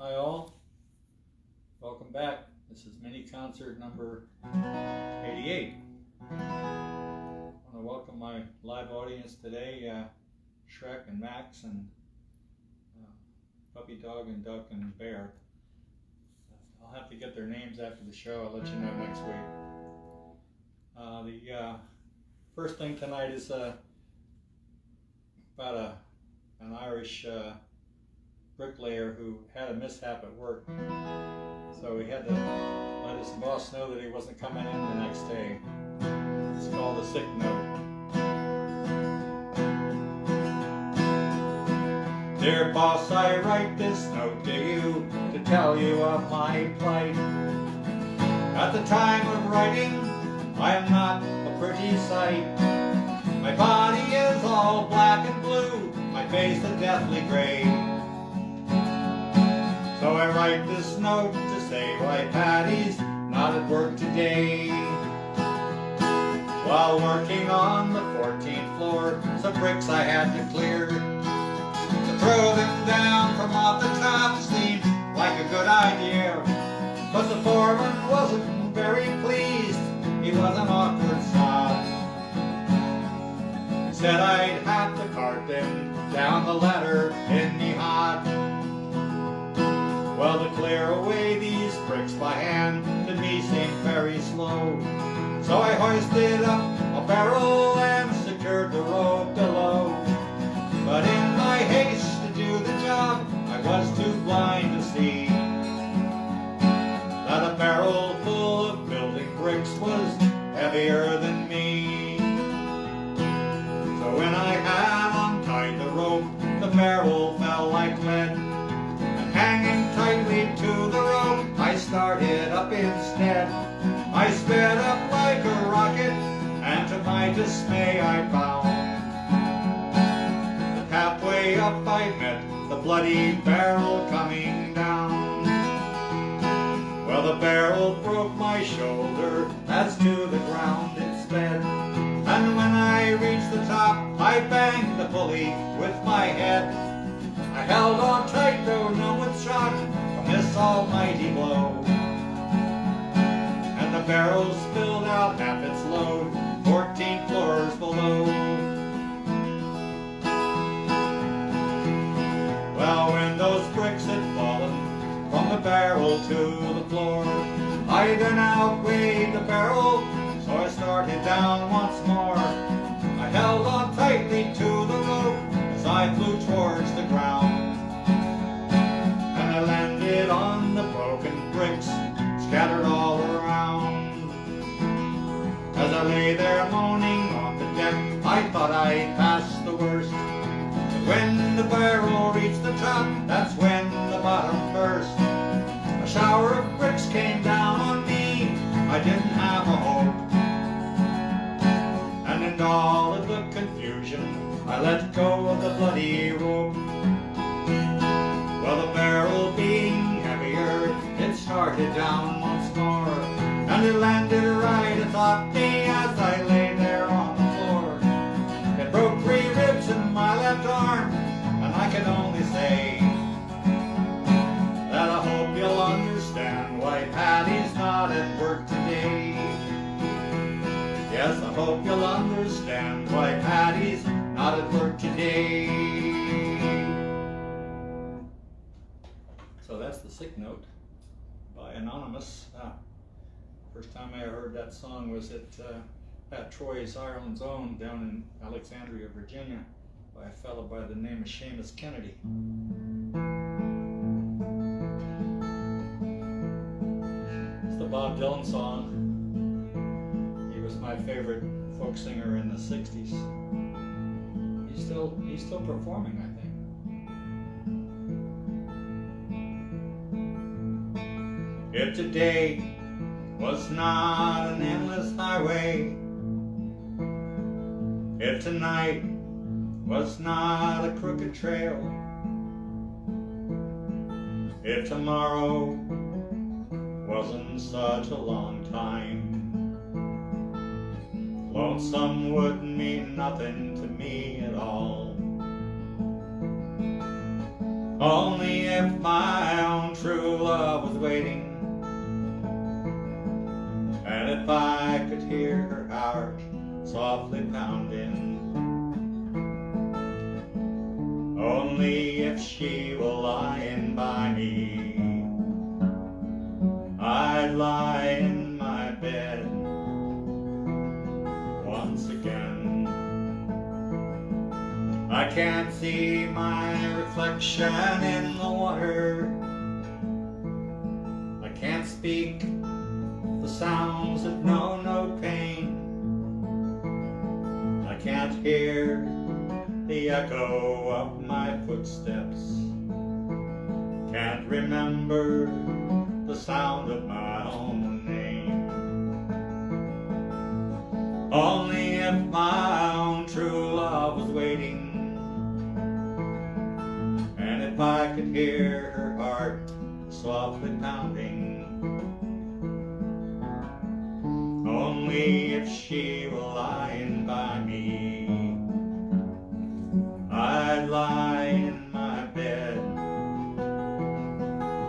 Hi all, welcome back. This is mini concert number 88. I want to welcome my live audience today, Shrek and Max and Puppy Dog and Duck and Bear. I'll have to get their names after the show. I'll let you know next week. The first thing tonight is about an Irish bricklayer who had a mishap at work, so he had to let his boss know that he wasn't coming in the next day. It's called a sick note. Dear boss, I write this note to you to tell you of my plight. At the time of writing, I am not a pretty sight. My body is all black and blue, my face a deathly gray. So I write this note to say why Patty's not at work today. While working on the 14th floor, some bricks I had to clear. To throw them down from off the top seemed like a good idea, but the foreman wasn't very pleased. He was an awkward sod. He said I'd have to cart them down the ladder in the hot. Well, to clear away these bricks by hand to me seemed very slow. So I hoisted up a barrel and secured the rope below. But in my haste to do the job, I was too blind to see that a barrel full of building bricks was heavier than me. So when I had untied the rope, the barrel fell like lead. Hanging tightly to the rope, I started up instead. I sped up like a rocket, and to my dismay I found that halfway up I met the bloody barrel coming down. Well, the barrel broke my shoulder, as to the ground it sped. And when I reached the top, I banged the pulley with my head. I held on tight though no one shot from this almighty blow. And the barrel spilled out half its load, 14 floors below. Well, when those bricks had fallen from the barrel to the floor, I then outweighed the barrel, so I started down once more. I held on tightly to the rope as I flew towards the ground, and I landed on the broken bricks scattered all around. As I lay there moaning on the deck, I thought I'd passed the worst. But when the barrel reached the top, that's when the bottom burst. A shower of bricks came down on me, I didn't have a hope. And in all of the confusion, I let go of the bloody rope. Well, the barrel being heavier, it started down once more, and it landed right atop me as I lay there on the floor. It broke 3 ribs in my left arm, and I can only say that I hope you'll understand why Patty's not at work today. Yes, I hope you'll understand why Patty's not at work today. So that's the sick note by Anonymous. First time I ever heard that song was at Pat Troy's Ireland's Own down in Alexandria, Virginia, by a fellow by the name of Seamus Kennedy. It's the Bob Dylan song. He was my favorite folk singer in the 60s. He's still performing, I think. If today was not an endless highway, if tonight was not a crooked trail, if tomorrow wasn't such a long time, lonesome wouldn't mean nothing to me at all. Only if my own waiting. And if I could hear her heart softly pounding, only if she were lying by me, I'd lie in my bed once again. I can't see my reflection in the water. I can't speak the sounds that know no pain. I can't hear the echo of my footsteps. Can't remember the sound of my own name. Only if my own true love was waiting, and if I could hear her heart softly pounding, only if she were lying by me, I'd lie in my bed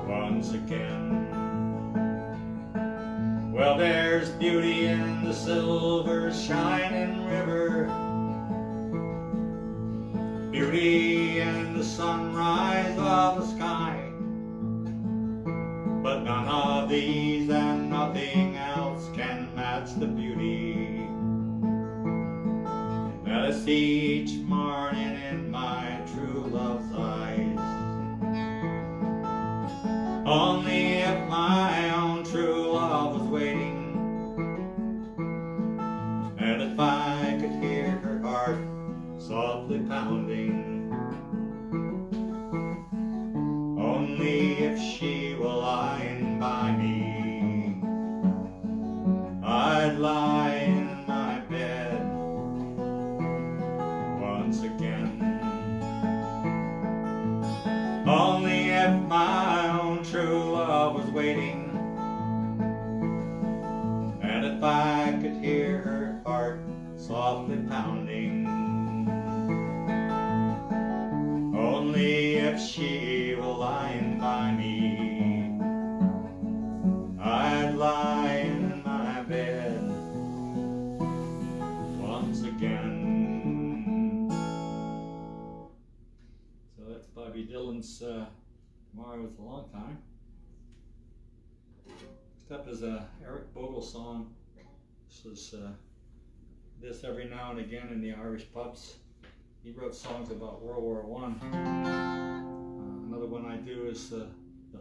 once again. Well, there's beauty in the silver shining river, beauty in the sunrise of the sky, but none of these and nothing else can match the beauty that I see each morning in my true love's eyes. Only if my own true love was waiting, and if I could hear her heart softly pounding, only if she were lying by me, I'd lie in my bed once again. Only if my own true love was waiting, and if I could hear her heart softly pounding, only if she were lying by me, I'd lie in my bed once again. So that's Bobby Dylan's Tomorrow Is a Long Time. Next up is a Eric Bogle song. This is this every now and again in the Irish pubs. He wrote songs about World War I. Another one I do is the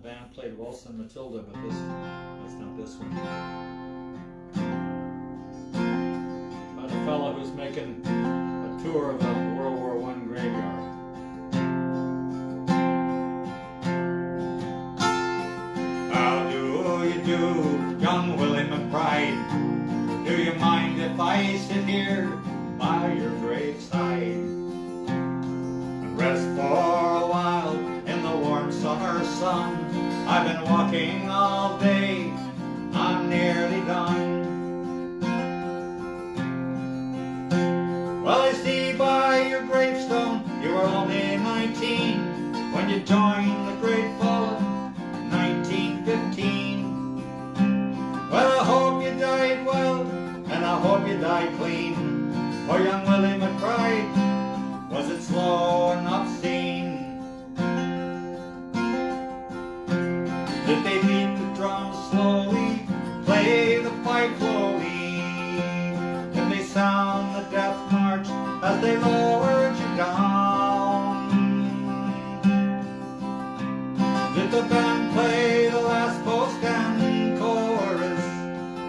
band played Waltz and Matilda, but that's not this one. About a fellow who's making a tour of a World War I graveyard. How do you do, young Willie McBride? Do you mind if I sit here by your graveside and rest for a while in the warm summer sun? I've been walking all day, I'm nearly done. Well, I see by your gravestone you were only 19 when you joined the great fall of 1915. Well, I hope you died well, and I hope you died clean. For young Willie McBride, was it slow and obscene? Did they beat the drums slowly, play the pipe slowly? Did they sound the death march as they lowered you down? Did the band play the last post and chorus?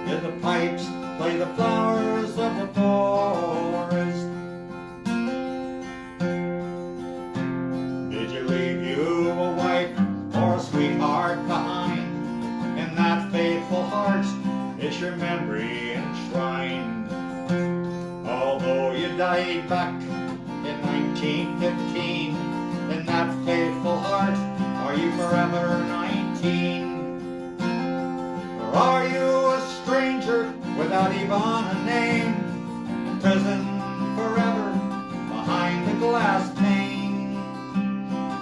Did the pipes play the flowers of the forest? Did you leave you a wife or a sweetheart behind? In that faithful heart is your memory enshrined. Although you died back in 1915, in that faithful heart, are you forever 19? Or are you a stranger without even a name, imprisoned forever behind the glass pane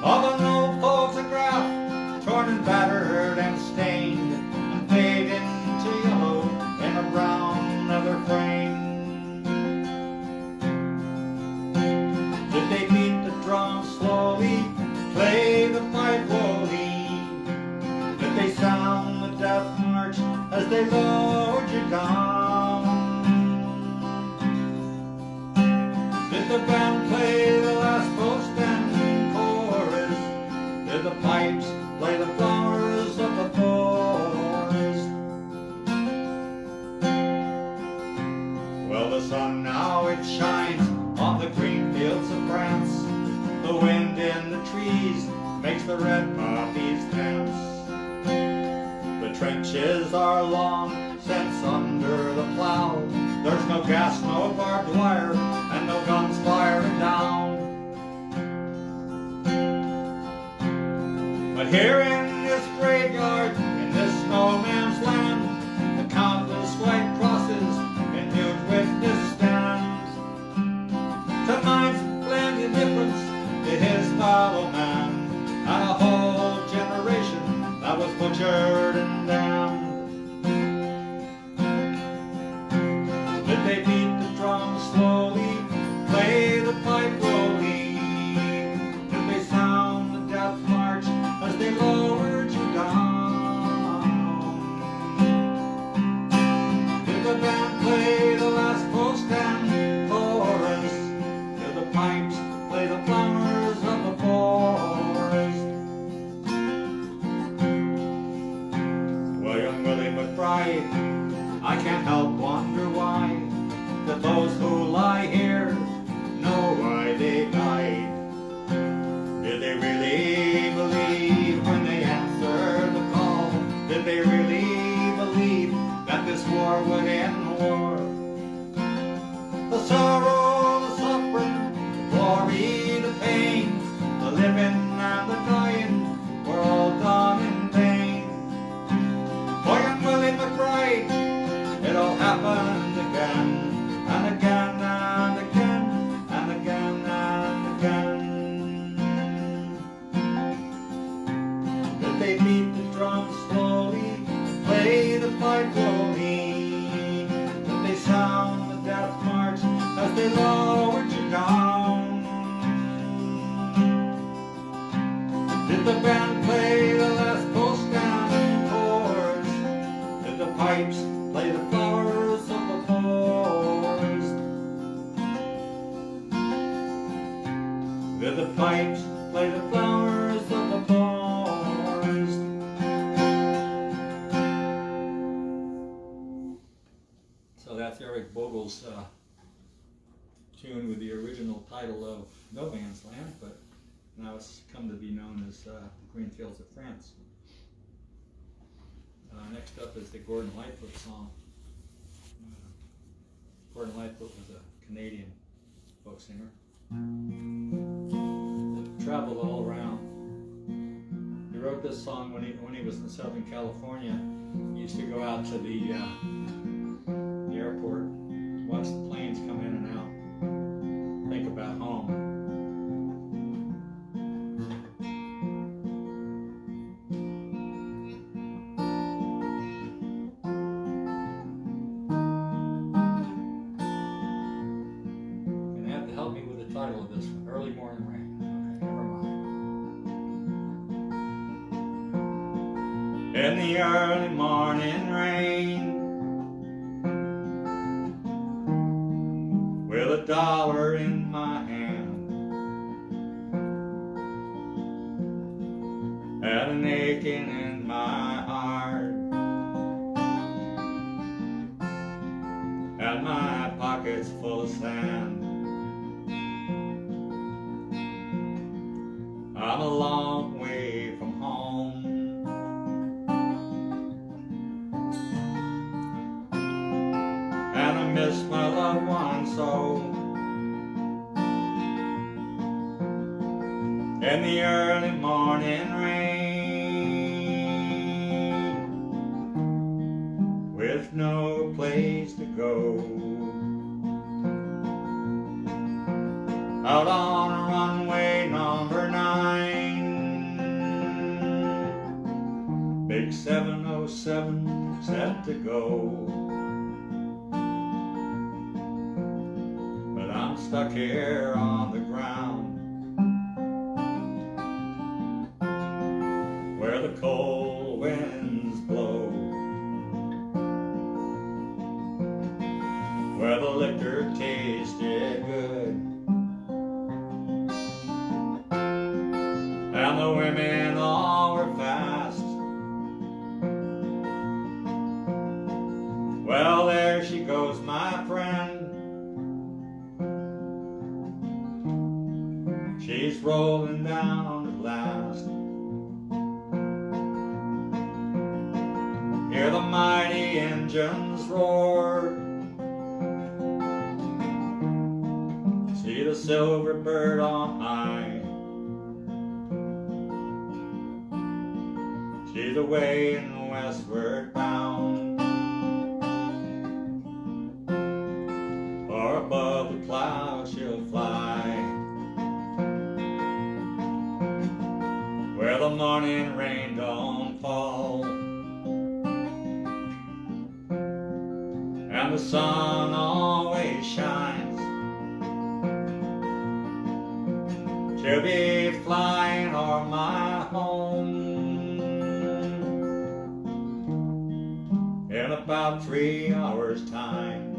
of an old photograph, torn and battered and stained? pipes play the flowers of the forest. Well, the sun now it shines on the green fields of France. The wind in the trees makes the red poppies dance. The trenches are long since under the plow. There's no gas, no barbed wire, and no guns firing down. But here in this graveyard, in this no man's land, the countless white crosses in mute witness stand. Tonight's bland indifference to his fellow man, and a whole generation that was butchered and damned. Did they beat the drum slowly, play the pipe rolling? Did they sound the death march as they lowered you down? Did the band play the last post and chorus? Did the pipes play the flowers of the forest? Well, young Willie McBride, I can't help wonder why that those who lie here know why they died. Did they really believe when they answered the call? Did they really believe that this war would end the war? The sorrow, the suffering, the glory, the pain, the living and the dying were all done in vain. For young Willie McBride, it all happened again, and again, and again, and again, and again. Did they beat the drum slowly, play the pipe slowly? Did they sound the death march as they lowered you down? Did the band play the last post and chords? Did the pipes play the flowers of the forest? Did the pipes play the flowers of the forest? So that's Eric Bogle's tune with the original title of No Man's Land, but now it's come to be known as the Green Fields of France. Next up is the Gordon Lightfoot song. Gordon Lightfoot was a Canadian folk singer. Traveled all around. He wrote this song when he was in Southern California. He used to go out to the airport, watch the planes come in and out, think about home. Help me with the title of this one, Early Morning Rain. Okay, never mind. In the early morning rain, with $1 in my hand, and an aching in my heart, and my pockets full of sand. I'm a long way from home, and I miss my loved one so. In the early morning rain, with no place to go, out on a runway number 9, big 707 set to go, but I'm stuck here on the ground, where the cold winds blow, where the liquor tasted good, and the women all rolling down at last. Hear the mighty engines roar. See the silver bird on high. She's away in the westward bound. Far above the clouds she'll fly, where the morning rain don't fall, and the sun always shines. She'll be flying o'er my home in about 3 hours' time.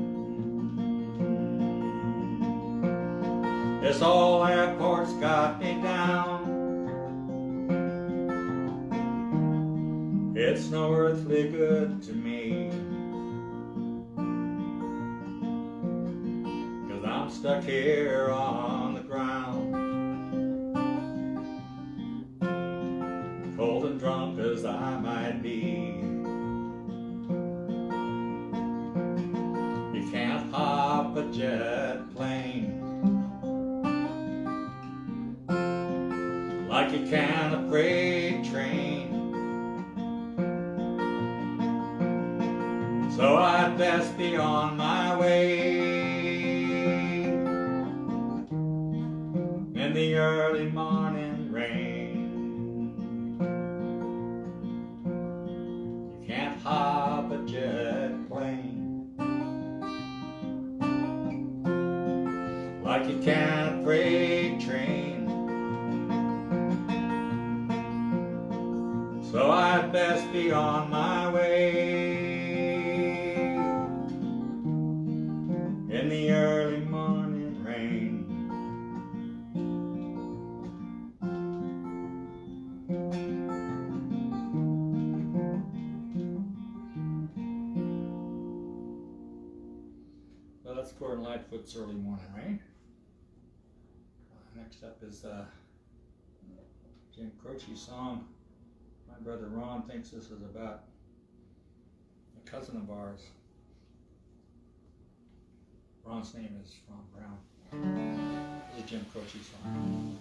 This old airport's got me down. It's no earthly good to me, 'cause I'm stuck here on the ground, cold and drunk as I might be. You can't hop a jet plane like you can a freight train, so I'd best be on my way in the early morning rain. You can't hop a jet plane like you can a freight train, so I'd best be on my way in the early morning rain. Well, that's Gordon Lightfoot's Early Morning Rain. Next up is Jim Croce's song. My brother Ron thinks this is about a cousin of ours. Ron's name is Ron Brown. This is a Jim Croce song.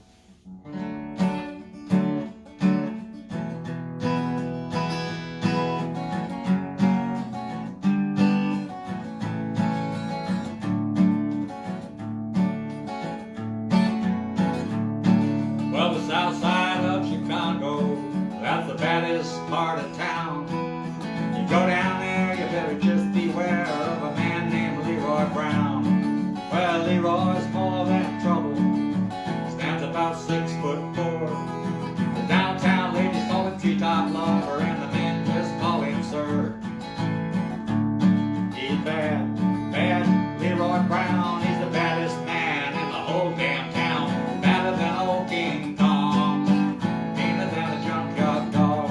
Well, the south side of Chicago, that's the baddest part of town. You go down there, you better just beware of a man named Leroy Brown. Well, Leroy's more than trouble, stands about 6'4". The downtown ladies call him treetop lover, and the men just call him sir. He's bad, bad Leroy Brown. He's the baddest man in the whole damn town. Badder than old King Kong, meaner than a junkyard dog.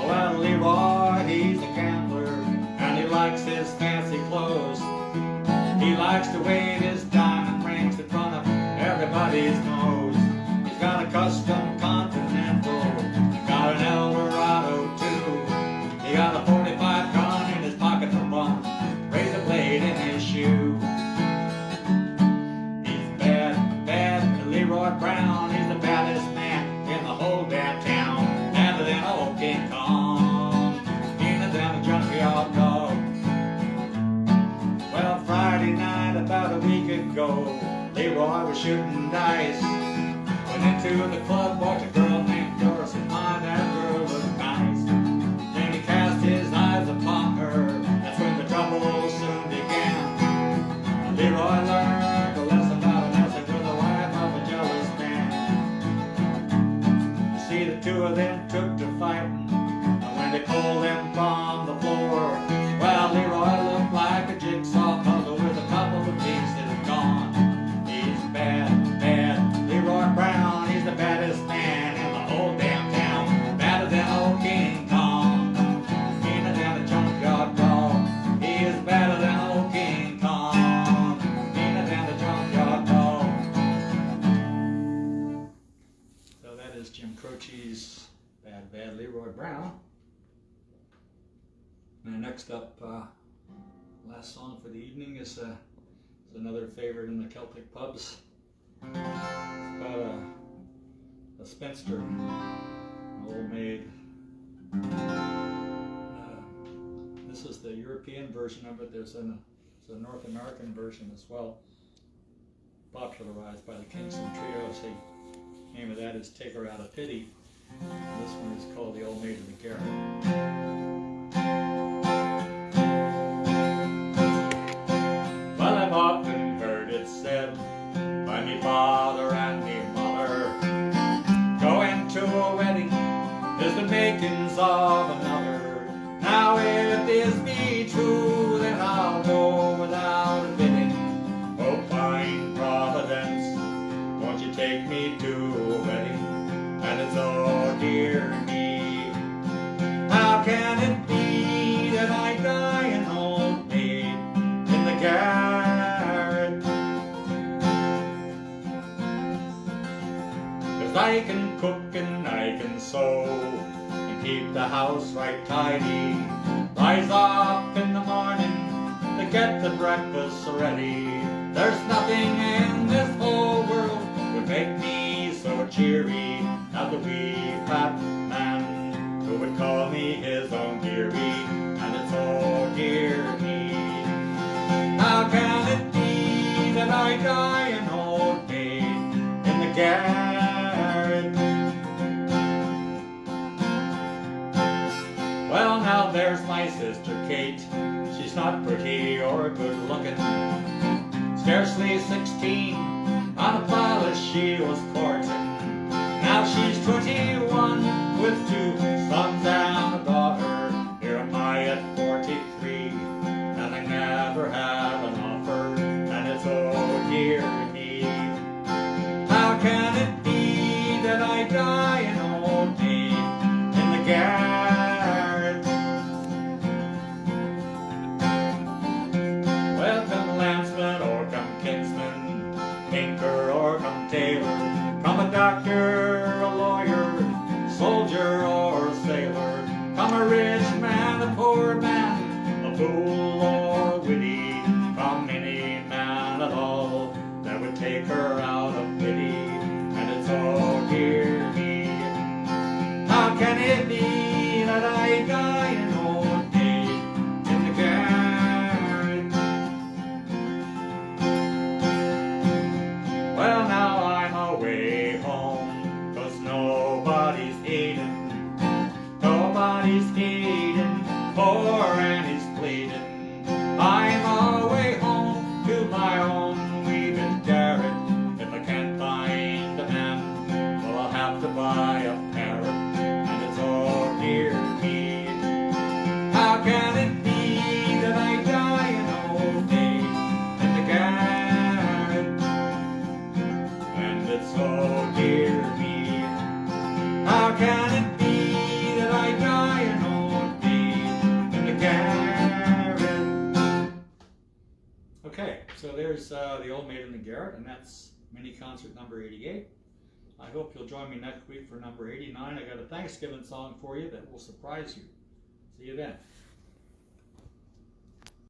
Well, Leroy, he's a gambler, and he likes his fancy clothes. He likes to wave his diamond rings in front of everybody's nose. He's got a custom Continental, got an Eldorado too. He got a 45 gun in his pocket for fun, razor blade in his shoe. He's bad, bad Leroy Brown. He's the baddest man in the whole damn town. Badder than old King Kong, meaner than a junkyard dog. Well, Friday night about a week ago, Leroy was shooting dice. Went into the club, walked a girl named Doris, and my, that girl looked nice. Then he cast his eyes upon her, that's when the trouble soon began. Leroy learned a lesson about a message with the wife of a jealous man. You see, the two of them took to fighting, and when they pulled him from the floor, well, Leroy looked like a jigsaw puzzle with a couple of pieces gone. He's bad, bad Leroy Brown. He's the baddest man in the whole damn town. Badder than old King Kong, meaner than a junkyard dog. He is badder than old King Kong, meaner than a junkyard dog. 80s, Bad Leroy Brown. And next up, last song for the evening is another favorite in the Celtic pubs. It's about a spinster, an old maid. This is the European version of it. There's a North American version as well, popularized by the Kingston Trio. The name of that is Take Her Out of Pity. And this one is called The Old Maid and the Garret. Well, I've often heard it said by me father and me mother, going to a wedding is the makings of another. Now if this be true, then I'll go without a bidding. Oh, fine Providence, won't you take me to a wedding? And it's oh dear me, how can it be that I die an old maid in the garret? 'Cause I can cook and I can sew and keep the house right tidy. Rise up in the morning to get the breakfast ready. There's nothing in this whole world would make me so cheery as the wee fat man who would call me his own dearie. And it's oh dear me, how can it be that I die an old maid in the garret? Well, now there's my sister Kate. She's not pretty or good looking, scarcely 16, on a palace she was courting. Now she's 21 with 2 sons and a daughter. Here am I at 43, and I never had an offer. And it's oh dear me, how can it be that I die an old maid in the garret? Well, come landsman or come kinsman, tinker or come tailor, come a doctor, a lawyer, soldier or sailor, come a rich man, a poor man, a fool or witty, come any man at all that would take her out of pity. And it's oh dear me, how can it be that I die an old maid in the garret? Well, now I'm away home, 'cause nobody's eating, nobody's eating, poor Annie's bleeding. I'm away home to my own wee bit garret. If I can't find a man, well, I'll have to buy a parrot. And it's oh dear me, how can it be that I die an old maid in the garret? And it's oh dear me, how can it be that I die an old maid in the garret? Okay, so there's the Old Maid in the Garret, and that's mini concert number 88. I hope you'll join me next week for number 89. I got a Thanksgiving song for you that will surprise you. See you then.